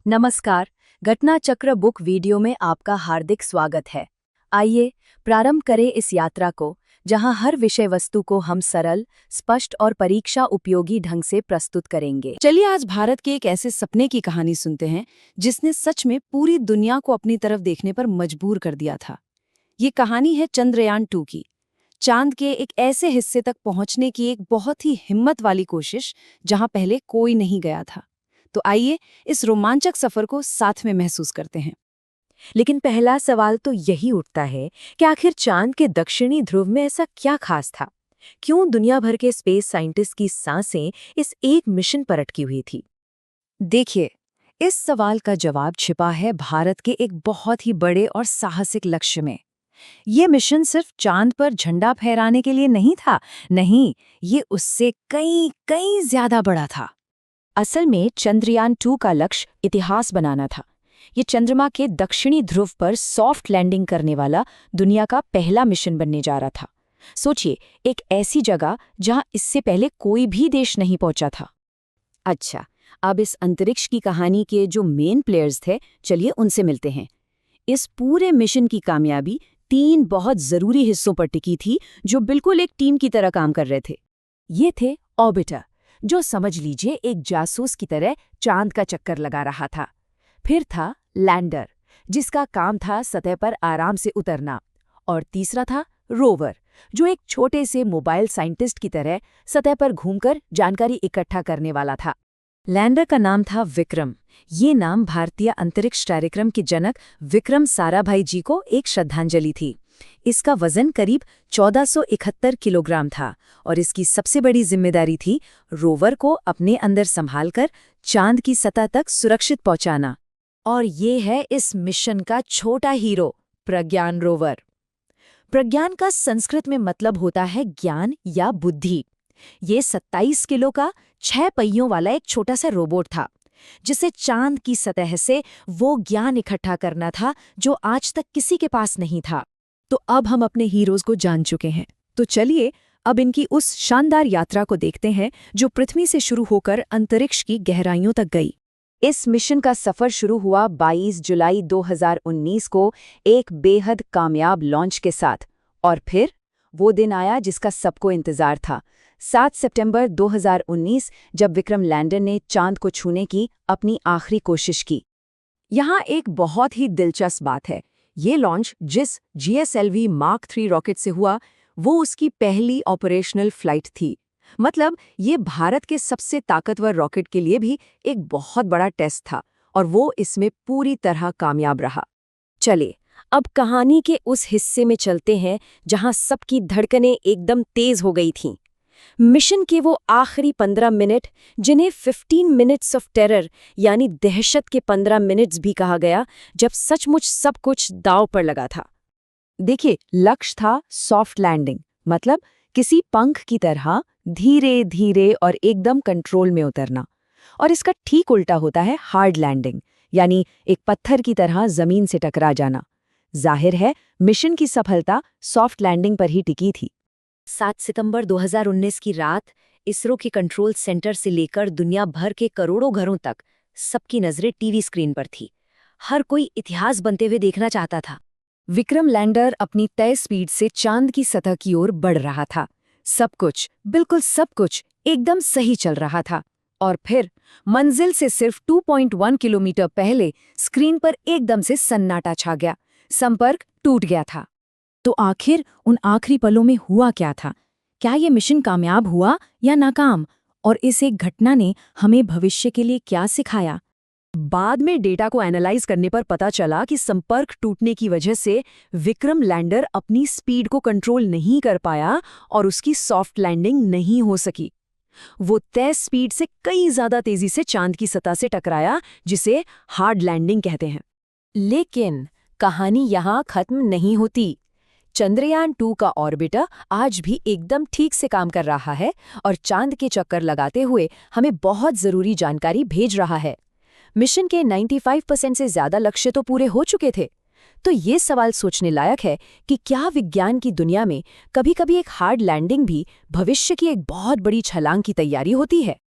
नमस्कार, घटना चक्र बुक वीडियो में आपका हार्दिक स्वागत है। आइए प्रारंभ करें इस यात्रा को, जहां हर विषय वस्तु को हम सरल, स्पष्ट और परीक्षा उपयोगी ढंग से प्रस्तुत करेंगे। चलिए आज भारत के एक ऐसे सपने की कहानी सुनते हैं जिसने सच में पूरी दुनिया को अपनी तरफ देखने पर मजबूर कर दिया था। ये कहानी है चंद्रयान 2 की। चांद के एक ऐसे हिस्से तक पहुंचने की एक बहुत ही हिम्मत वाली कोशिश जहां पहले कोई नहीं गया था। तो आइए इस रोमांचक सफर को साथ में महसूस करते हैं। लेकिन पहला सवाल तो यही उठता है कि आखिर चांद के दक्षिणी ध्रुव में ऐसा क्या खास था? क्यों दुनिया भर के स्पेस साइंटिस्ट की सांसें इस एक मिशन पर अटकी हुई थी? देखिए, इस सवाल का जवाब छिपा है भारत के एक बहुत ही बड़े और साहसिक लक्ष्य में। ये मिशन सिर्फ चांद पर झंडा फहराने के लिए नहीं था, नहीं, ये उससे कई कई ज्यादा बड़ा था। असल में चंद्रयान 2 का लक्ष्य इतिहास बनाना था। ये चंद्रमा के दक्षिणी ध्रुव पर सॉफ्ट लैंडिंग करने वाला दुनिया का पहला मिशन बनने जा रहा था। सोचिए, एक ऐसी जगह जहां इससे पहले कोई भी देश नहीं पहुंचा था। अच्छा, अब इस अंतरिक्ष की कहानी के जो मेन प्लेयर्स थे, चलिए उनसे मिलते हैं। इस पूरे मिशन की कामयाबी 3 बहुत जरूरी हिस्सों पर टिकी थी, जो बिल्कुल एक टीम की तरह काम कर रहे थे। ये थे ऑर्बिटर, जो समझ लीजिए एक जासूस की तरह चांद का चक्कर लगा रहा था। फिर था लैंडर, जिसका काम था सतह पर आराम से उतरना। और तीसरा था रोवर, जो एक छोटे से मोबाइल साइंटिस्ट की तरह सतह पर घूमकर जानकारी इकट्ठा करने वाला था। लैंडर का नाम था विक्रम। ये नाम भारतीय अंतरिक्ष कार्यक्रम के जनक विक्रम साराभाई जी को एक श्रद्धांजलि थी। इसका वजन करीब 1471 किलोग्राम था और इसकी सबसे बड़ी जिम्मेदारी थी रोवर को अपने अंदर संभालकर चांद की सतह तक सुरक्षित पहुंचाना। और ये है इस मिशन का छोटा हीरो, प्रज्ञान रोवर। प्रज्ञान का संस्कृत में मतलब होता है ज्ञान या बुद्धि। ये 27 किलो का 6 पहियों वाला एक छोटा सा रोबोट था, जिसे चांद की सतह से वो ज्ञान इकट्ठा करना था जो आज तक किसी के पास नहीं था। तो अब हम अपने हीरोज को जान चुके हैं, तो चलिए अब इनकी उस शानदार यात्रा को देखते हैं जो पृथ्वी से शुरू होकर अंतरिक्ष की गहराइयों तक गई। इस मिशन का सफर शुरू हुआ 22 जुलाई 2019 को एक बेहद कामयाब लॉन्च के साथ। और फिर वो दिन आया जिसका सबको इंतजार था, 7 सितंबर 2019, जब विक्रम लैंडर ने चांद को छूने की अपनी आखिरी कोशिश की। यहाँ एक बहुत ही दिलचस्प बात है। ये लॉन्च जिस GSLV मार्क 3 रॉकेट से हुआ, वो उसकी पहली ऑपरेशनल फ्लाइट थी। मतलब ये भारत के सबसे ताकतवर रॉकेट के लिए भी एक बहुत बड़ा टेस्ट था, और वो इसमें पूरी तरह कामयाब रहा। चलिए अब कहानी के उस हिस्से में चलते हैं जहां सबकी धड़कनें एकदम तेज हो गई थीं। मिशन के वो आखिरी 15 मिनट, जिन्हें 15 मिनट्स ऑफ टेरर यानी दहशत के 15 मिनट्स भी कहा गया, जब सचमुच सब कुछ दांव पर लगा था। देखिए, लक्ष्य था सॉफ्ट लैंडिंग, मतलब किसी पंख की तरह धीरे धीरे और एकदम कंट्रोल में उतरना। और इसका ठीक उल्टा होता है हार्ड लैंडिंग, यानी एक पत्थर की तरह जमीन से टकरा जाना। जाहिर है मिशन की सफलता सॉफ्ट लैंडिंग पर ही टिकी थी। 7 सितंबर 2019 की रात इसरो के कंट्रोल सेंटर से लेकर दुनिया भर के करोड़ों घरों तक सबकी नजरें टीवी स्क्रीन पर थी। हर कोई इतिहास बनते हुए देखना चाहता था। विक्रम लैंडर अपनी तय स्पीड से चांद की सतह की ओर बढ़ रहा था। सब कुछ, बिल्कुल सब कुछ एकदम सही चल रहा था। और फिर मंजिल से सिर्फ 2.1 किलोमीटर पहले स्क्रीन पर एकदम से सन्नाटा छा गया। संपर्क टूट गया था। तो आखिर उन आखिरी पलों में हुआ क्या था? क्या ये मिशन कामयाब हुआ या नाकाम? और इस एक घटना ने हमें भविष्य के लिए क्या सिखाया? बाद में डेटा को एनालाइज करने पर पता चला कि संपर्क टूटने की वजह से विक्रम लैंडर अपनी स्पीड को कंट्रोल नहीं कर पाया और उसकी सॉफ्ट लैंडिंग नहीं हो सकी। वो तय स्पीड से कई ज्यादा तेजी से चांद की सतह से टकराया, जिसे हार्ड लैंडिंग कहते हैं। लेकिन कहानी यहाँ खत्म नहीं होती। चंद्रयान 2 का ऑर्बिटर आज भी एकदम ठीक से काम कर रहा है और चांद के चक्कर लगाते हुए हमें बहुत जरूरी जानकारी भेज रहा है। मिशन के 95% से ज्यादा लक्ष्य तो पूरे हो चुके थे। तो ये सवाल सोचने लायक है कि क्या विज्ञान की दुनिया में कभी-कभी एक हार्ड लैंडिंग भी भविष्य की एक बहुत बड़ी छलांग की तैयारी होती है।